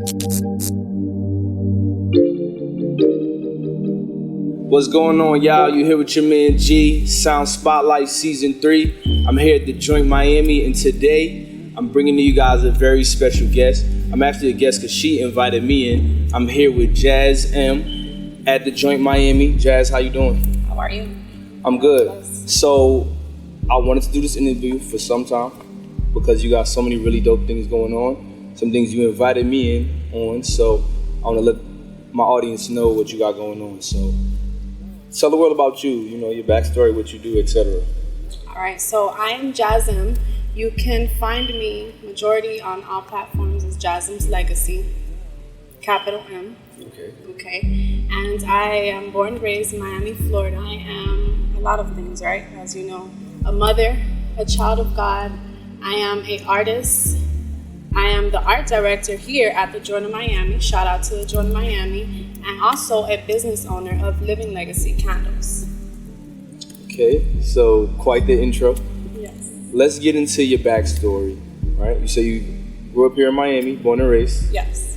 What's going on, y'all? You here with your man G, Sound Spotlight Season 3. I'm here at the Joint Miami, and today I'm bringing to you guys a very special guest. I'm actually a guest because she invited me in. I'm here with Jazz M at the Joint Miami. Jazz, how you doing? How are you? I'm good. So I wanted to do this interview for some time because you got so many really dope things going on. Some things you invited me in on, so I want to let my audience know what you got going on. So tell the world about you, your backstory, what you do, etc. All right, so I am Jazz-M. You can find me majority on all platforms as Jazz-M's Legacy, capital M. Okay. And I am born and raised in Miami, Florida. I am a lot of things, right? As you know, a mother, a child of God. I am an artist. I am the art director here at the Joint Miami. Shout out to the Joint Miami. And also a business owner of Living Legacy Candles. Okay, so quite the intro. Yes. Let's get into your backstory, right? You say you grew up here in Miami, born and raised. Yes.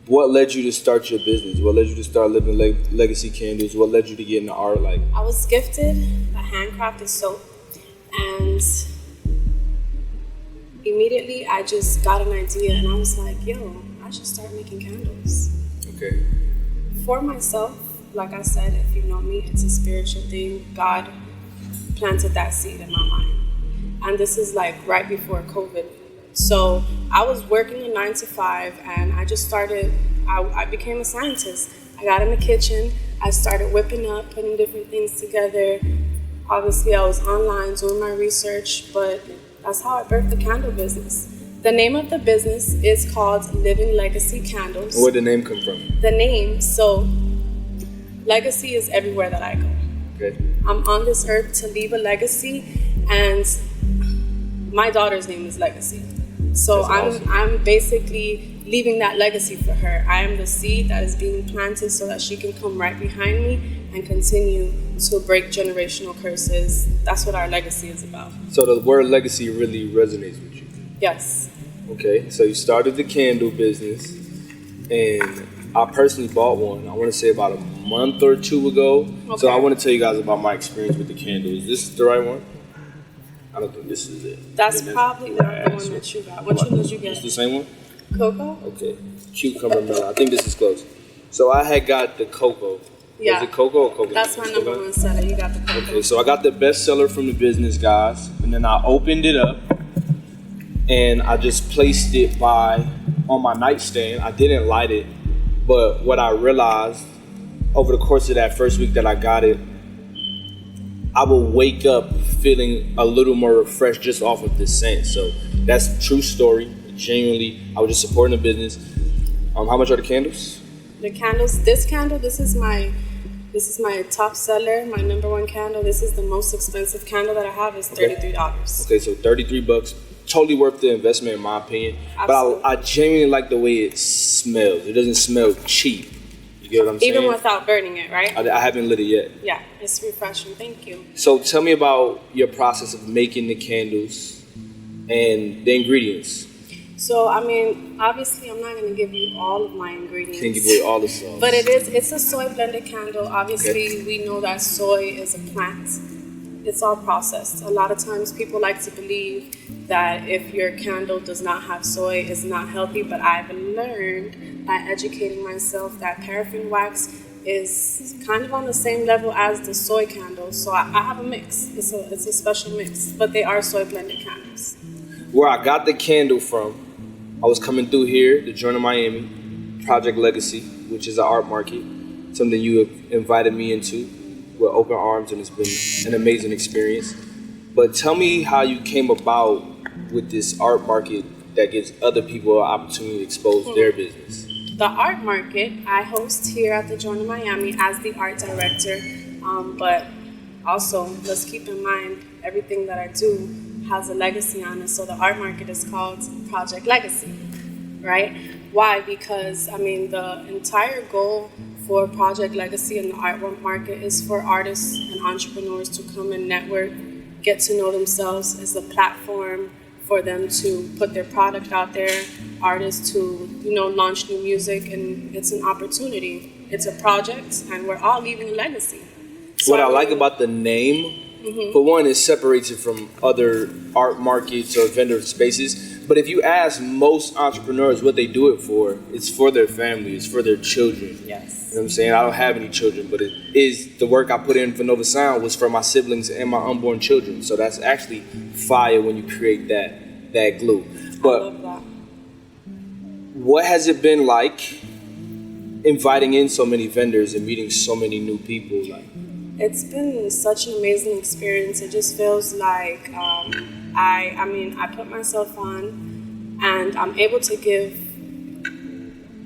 What led you to start your business? What led you to start Living Legacy Candles? What led you to get into art? I was gifted a handcrafted soap, and immediately I just got an idea, and I was like, yo, I should start making candles. Okay. For myself, like I said, if you know me, it's a spiritual thing. God planted that seed in my mind. And this is like right before COVID. So I was working a 9 to 5, and I just started, I became a scientist. I got in the kitchen, I started whipping up, putting different things together. Obviously I was online doing my research, but that's how I birthed the candle business. The name of the business is called Living Legacy Candles. Where'd the name come from? The name, so legacy is everywhere that I go. Okay. I'm on this earth to leave a legacy, and my daughter's name is Legacy. So I'm basically leaving that legacy for her. I am the seed that is being planted so that she can come right behind me and continue to break generational curses. That's what our legacy is about. So the word legacy really resonates with you? Yes. Okay, so you started the candle business, and I personally bought one, I want to say about a month or two ago. Okay. So I want to tell you guys about my experience with the candle. Is this the right one? I don't think this is it. That's probably not the one that you got. Which one did you get? It's the same one? Cocoa? Okay. Cucumber melon. I think this is close. So I had got the cocoa. Yeah. Was it cocoa or coconut? That's my number one seller. You got the cocoa. Okay, so I got the best seller from the business guys, and then I opened it up, and I just placed it on my nightstand. I didn't light it, but what I realized over the course of that first week that I got it, I would wake up feeling a little more refreshed just off of the scent. So that's a true story. Genuinely, I was just supporting the business. How much are the candles? The candles. This candle. This is my top seller. My number one candle. This is the most expensive candle that I have. Is $33. Okay, so $33. Totally worth the investment in my opinion. Absolutely. But I genuinely like the way it smells. It doesn't smell cheap. You get what I'm saying? Even without burning it, right? I haven't lit it yet. Yeah, it's refreshing. Thank you. So tell me about your process of making the candles and the ingredients. So, I mean, obviously, I'm not going to give you all of my ingredients. Can't give you all the sauce. But it's a soy blended candle. Obviously, we know that soy is a plant. It's all processed. A lot of times people like to believe that if your candle does not have soy, it's not healthy. But I've learned by educating myself that paraffin wax is kind of on the same level as the soy candles. So I have a mix. It's a special mix. But they are soy blended candles. Where I got the candle from, I was coming through here, the Joint Miami, Project Legacy, which is an art market, something you have invited me into with open arms, and it's been an amazing experience. But tell me how you came about with this art market that gives other people an opportunity to expose their business. The art market, I host here at the Joint Miami as the art director, but also let's keep in mind everything that I do has a legacy on it. So the art market is called Project Legacy, right? Why? Because, I mean, the entire goal for Project Legacy in the art market is for artists and entrepreneurs to come and network, get to know themselves. As the platform for them to put their product out there, artists to, launch new music, and it's an opportunity. It's a project, and we're all leaving a legacy. So What I like about the name, for one, it separates it from other art markets or vendor spaces. But if you ask most entrepreneurs what they do it for, it's for their family, it's for their children. Yes. You know what I'm saying? I don't have any children, but it is the work I put in for Nova Sound was for my siblings and my unborn children. So that's actually fire when you create that glue. But I love that. what has it been like inviting in so many vendors and meeting so many new people? It's been such an amazing experience. It just feels like I put myself on, and I'm able to give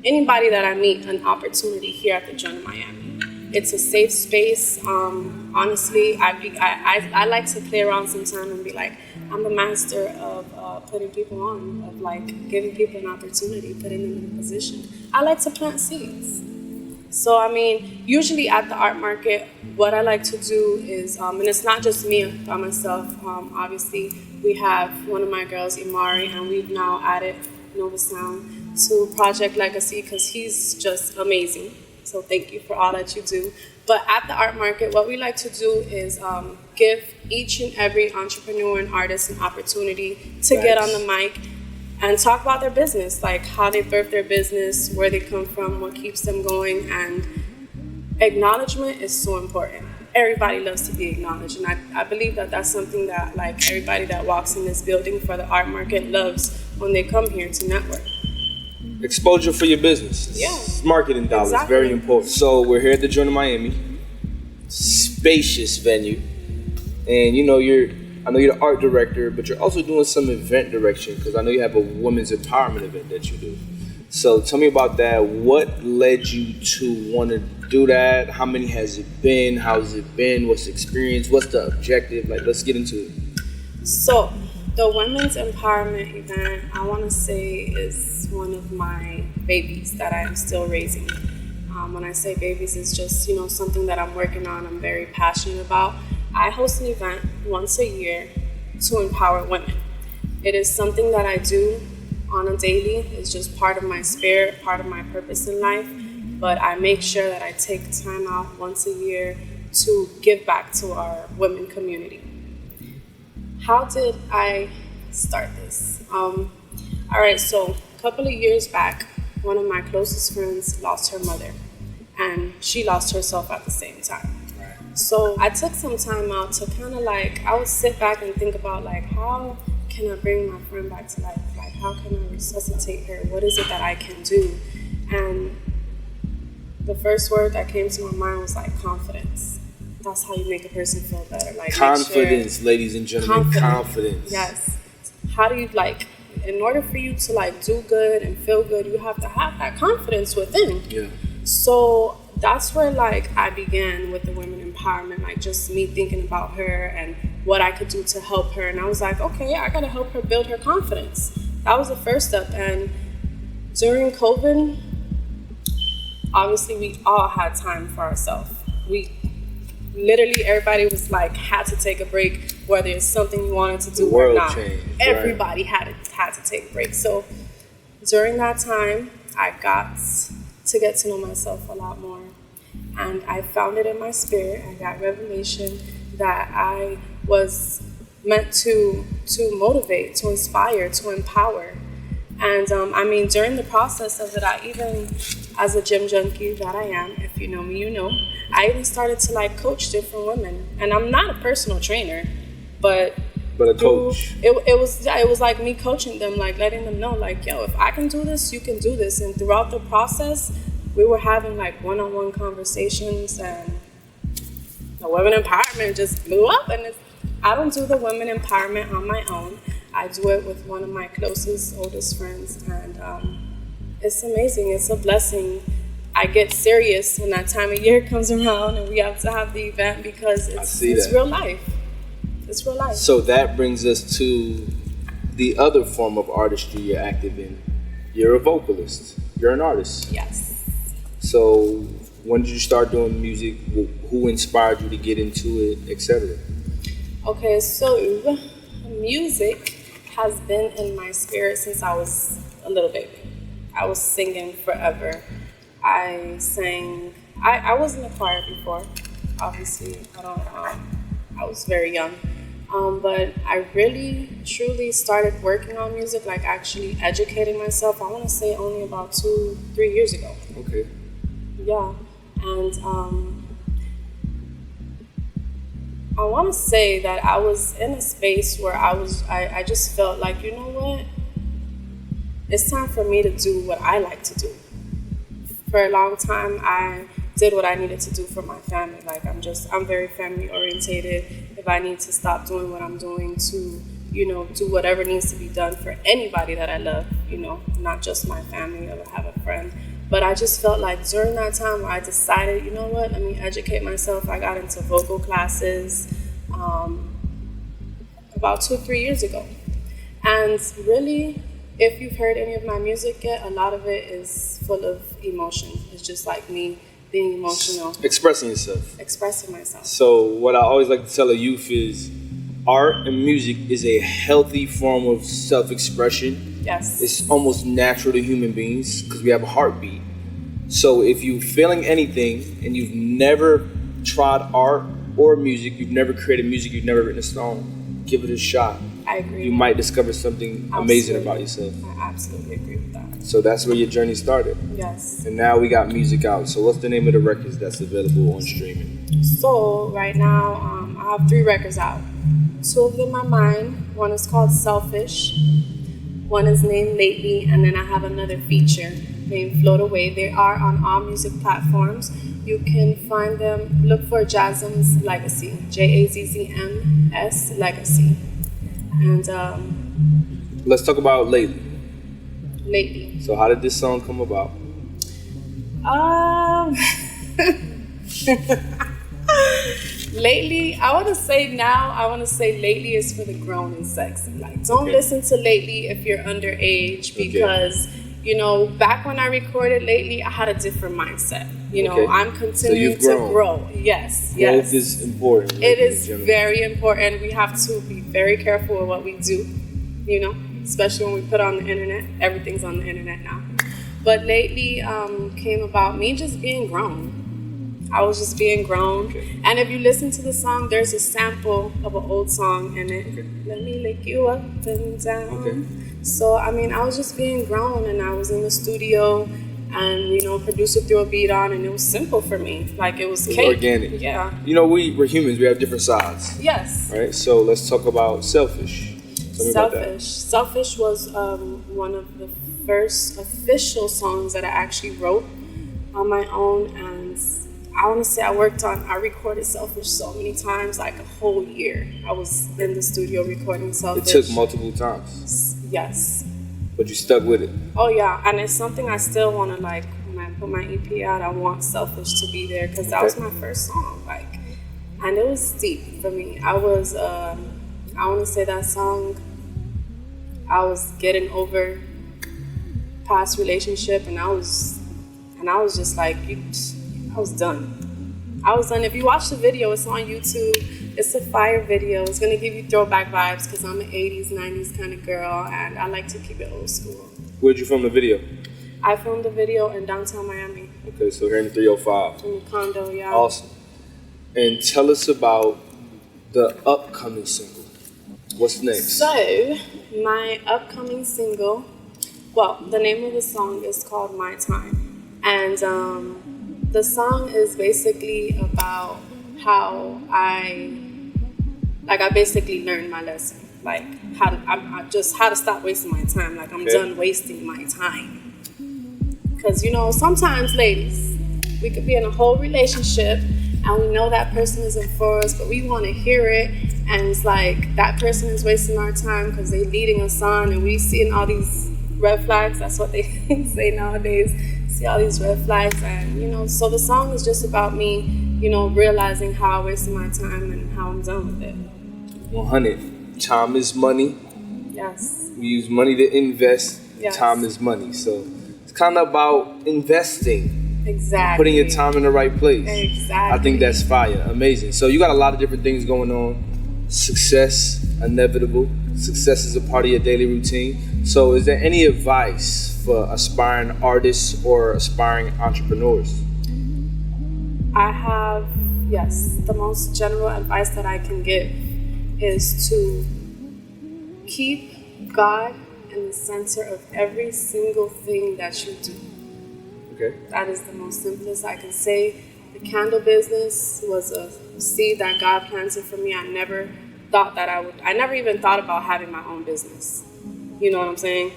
anybody that I meet an opportunity here at the Joint in Miami. It's a safe space. Honestly, I like to play around sometimes and be like, I'm the master of putting people on, of like giving people an opportunity, putting them in a position. I like to plant seeds. So, usually at the art market, what I like to do is, and it's not just me by myself, obviously, we have one of my girls, Imari, and we've now added NovaSound to Project Legacy because he's just amazing. So thank you for all that you do. But at the art market, what we like to do is give each and every entrepreneur and artist an opportunity to get on the mic and talk about their business, like how they birthed their business, where they come from, what keeps them going. And acknowledgement is so important. Everybody loves to be acknowledged. And I believe that that's something that like everybody that walks in this building for the art market loves when they come here to network. Exposure for your business. Yeah. It's marketing dollars, Exactly. very important. So we're here at the Joint in Miami, spacious venue, and I know you're the art director, but you're also doing some event direction because I know you have a women's empowerment event that you do. So tell me about that. What led you to want to do that? How many has it been? How's it been? What's the experience? What's the objective? Let's get into it. So the women's empowerment event, I want to say, is one of my babies that I am still raising. When I say babies, it's just something that I'm working on. I'm very passionate about. I host an event once a year to empower women. It is something that I do on a daily. It's just part of my spirit, part of my purpose in life. But I make sure that I take time out once a year to give back to our women community. How did I start this? All right, so a couple of years back, one of my closest friends lost her mother, and she lost herself at the same time. So I took some time out to kind of I would sit back and think about how can I bring my friend back to life? How can I resuscitate her? What is it that I can do? And the first word that came to my mind was confidence. That's how you make a person feel better. Confidence, ladies and gentlemen, confidence. Yes. How do you in order for you to do good and feel good, you have to have that confidence within. Yeah. So that's where I began with the women empowerment, just me thinking about her and what I could do to help her. And I was like, okay, I gotta help her build her confidence. That was the first step. And during COVID, obviously we all had time for ourselves. Literally everybody was had to take a break, whether it's something you wanted to do or not. Changed, everybody had to take a break. So during that time, I got to get to know myself a lot more. And I found it in my spirit. I got revelation that I was meant to motivate, to inspire, to empower. And during the process of it, I even, as a gym junkie that I am, if you know me, you know, I even started to coach different women. And I'm not a personal trainer, but a coach. It was like me coaching them, letting them know, yo, if I can do this, you can do this. And throughout the process, we were having one-on-one conversations, and the women empowerment just blew up. And I don't do the women empowerment on my own. I do it with one of my closest, oldest friends, and it's amazing. It's a blessing. I get serious when that time of year comes around and we have to have the event because it's real life. It's real life. So that brings us to the other form of artistry you're active in. You're a vocalist. You're an artist. Yes. So when did you start doing music? Who inspired you to get into it, etc.? Okay, so music has been in my spirit since I was a little baby. I was singing forever. I sang. I was in a choir before. Obviously, I was very young. But I really, truly started working on music, like actually educating myself. I want to say only about 2-3 years ago. Okay. Yeah, and I want to say that I was in a space where I just felt like, you know what? It's time for me to do what I like to do. For a long time, I did what I needed to do for my family. Like I'm very family orientated. If I need to stop doing what I'm doing to, do whatever needs to be done for anybody that I love, not just my family or have a friend. But I just felt like during that time where I decided, you know what, let me educate myself. I got into vocal classes about 2-3 years ago. And really, if you've heard any of my music yet, a lot of it is full of emotion. It's just like me being emotional. Expressing yourself. Expressing myself. So what I always like to tell a youth is art and music is a healthy form of self-expression. Yes. It's almost natural to human beings because we have a heartbeat. So if you're feeling anything and you've never tried art or music, you've never created music, you've never written a song, give it a shot. I agree. You might discover something amazing about yourself. I absolutely agree with that. So that's where your journey started. Yes. And now we got music out. So what's the name of the records that's available on streaming? So right now, I have 3 records out. 2 of them are mine. One is called Selfish. One is named Lately, and then I have another feature named Float Away. They are on all music platforms. You can find them, look for Jazzm's Legacy, Jazzms Legacy. And let's talk about Lately. Lately. So how did this song come about? Lately, I want to say lately is for the grown and sexy. Like, don't listen to Lately if you're underage because, back when I recorded Lately, I had a different mindset. I'm continuing to grow. Yes. Growth is important. It is very important. We have to be very careful with what we do, especially when we put on the internet. Everything's on the internet now. But Lately came about me just being grown. I was just being grown. Okay. And if you listen to the song, there's a sample of an old song in it. Okay. Let me lick you up and down. Okay. So, I was just being grown, and I was in the studio, and, producer threw a beat on, and it was simple for me. Like, it was cake. Organic. Yeah. We're humans. We have different sides. Yes. Right? So let's talk about Selfish. Tell me about that. Selfish was one of the first official songs that I actually wrote on my own, and I want to say I recorded Selfish so many times, like a whole year. I was in the studio recording Selfish. It took multiple times. Yes. But you stuck with it. Oh yeah, and it's something I still want to when I put my EP out, I want Selfish to be there because that was my first song. And it was deep for me. I want to say that song, I was getting over past relationship, and I was just like, I was done. If you watch the video, it's on YouTube. It's a fire video. It's going to give you throwback vibes because I'm an 80s, 90s kind of girl, and I like to keep it old school. Where'd you film the video? I filmed the video in downtown Miami. Okay, so here in 305. In the condo, yeah. Awesome. And tell us about the upcoming single. What's next? So, my upcoming single, the name of the song is called My Time. And the song is basically about how I basically learned my lesson. How to stop wasting my time. I'm done wasting my time. Because, sometimes, ladies, we could be in a whole relationship and we know that person isn't for us, but we want to hear it. And it's like that person is wasting our time because they're leading us on, and we seeing all these red flags. That's what they say nowadays. See all these red flags, and so the song is just about me, realizing how I wasted my time and how I'm done with it. 100. Time is money. Yes. We use money to invest. Yes. Time is money. So it's kind of about investing. Exactly. Putting your time in the right place. Exactly. I think that's fire. Amazing. So you got a lot of different things going on. Success, inevitable. Success is a part of your daily routine. So is there any advice for aspiring artists or aspiring entrepreneurs? I have, yes, the most general advice that I can give is to keep God in the center of every single thing that you do. Okay. That is the most simplest I can say. The candle business was a seed that God planted for me. I never even thought about having my own business. You know what I'm saying?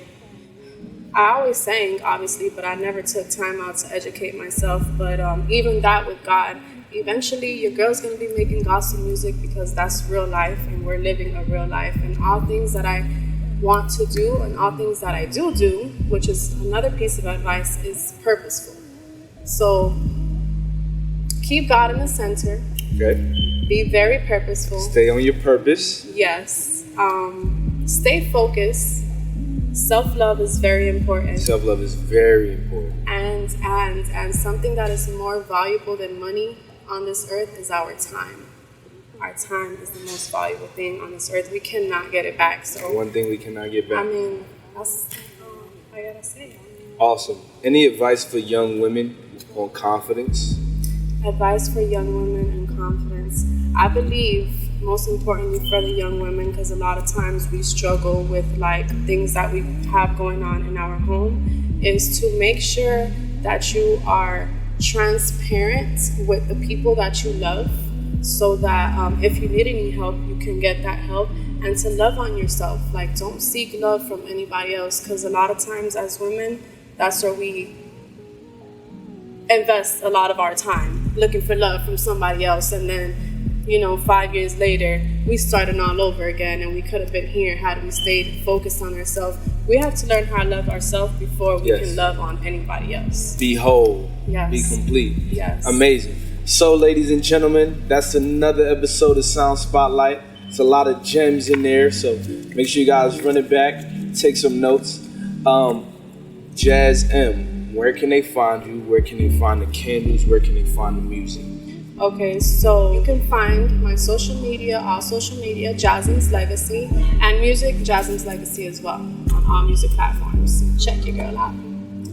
I always sang, obviously, but I never took time out to educate myself. But even that with God, eventually your girl's going to be making gospel music because that's real life and we're living a real life. And all things that I want to do and all things that I do, which is another piece of advice, is purposeful. So keep God in the center. Okay. Be very purposeful. Stay on your purpose. Yes. Stay focused. Self-love is very important. Self-love is very important. And something that is more valuable than money on this earth is our time. Our time is the most valuable thing on this earth. We cannot get it back. So one thing we cannot get back. I mean, that's all I gotta say. Awesome. Any advice for young women on confidence? Advice for young women and confidence. I believe most importantly for the young women, because a lot of times we struggle with like things that we have going on in our home, is to make sure that you are transparent with the people that you love, so that if you need any help, you can get that help, and to love on yourself. Like, don't seek love from anybody else, because a lot of times as women, that's where we invest a lot of our time, looking for love from somebody else, and then 5 years later we started all over again, and we could have been here had we stayed focused on ourselves. We have to learn how to love ourselves before we can love on anybody else. Be whole. Yes. Be complete. Yes. Amazing. So, ladies and gentlemen, that's another episode of Sound Spotlight. It's a lot of gems in there, so make sure you guys run it back, take some notes. Jazz M, where can they find you? Where can they find the candles? Where can they find the music? Okay, so you can find my social media, Jasmine's Legacy, and music, Jasmine's Legacy as well, on all music platforms. Check your girl out.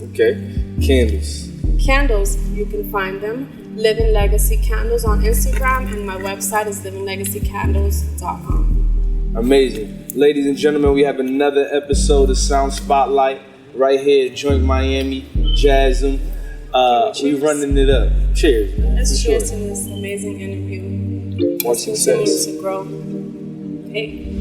Okay, candles. Candles, you can find them, Living Legacy Candles on Instagram, and my website is livinglegacykandles.com. Amazing. Ladies and gentlemen, we have another episode of Sound Spotlight right here at Joint Miami, Jasm. We running it up. Cheers. Let's cheers to this amazing interview. More success. To grow. Hey.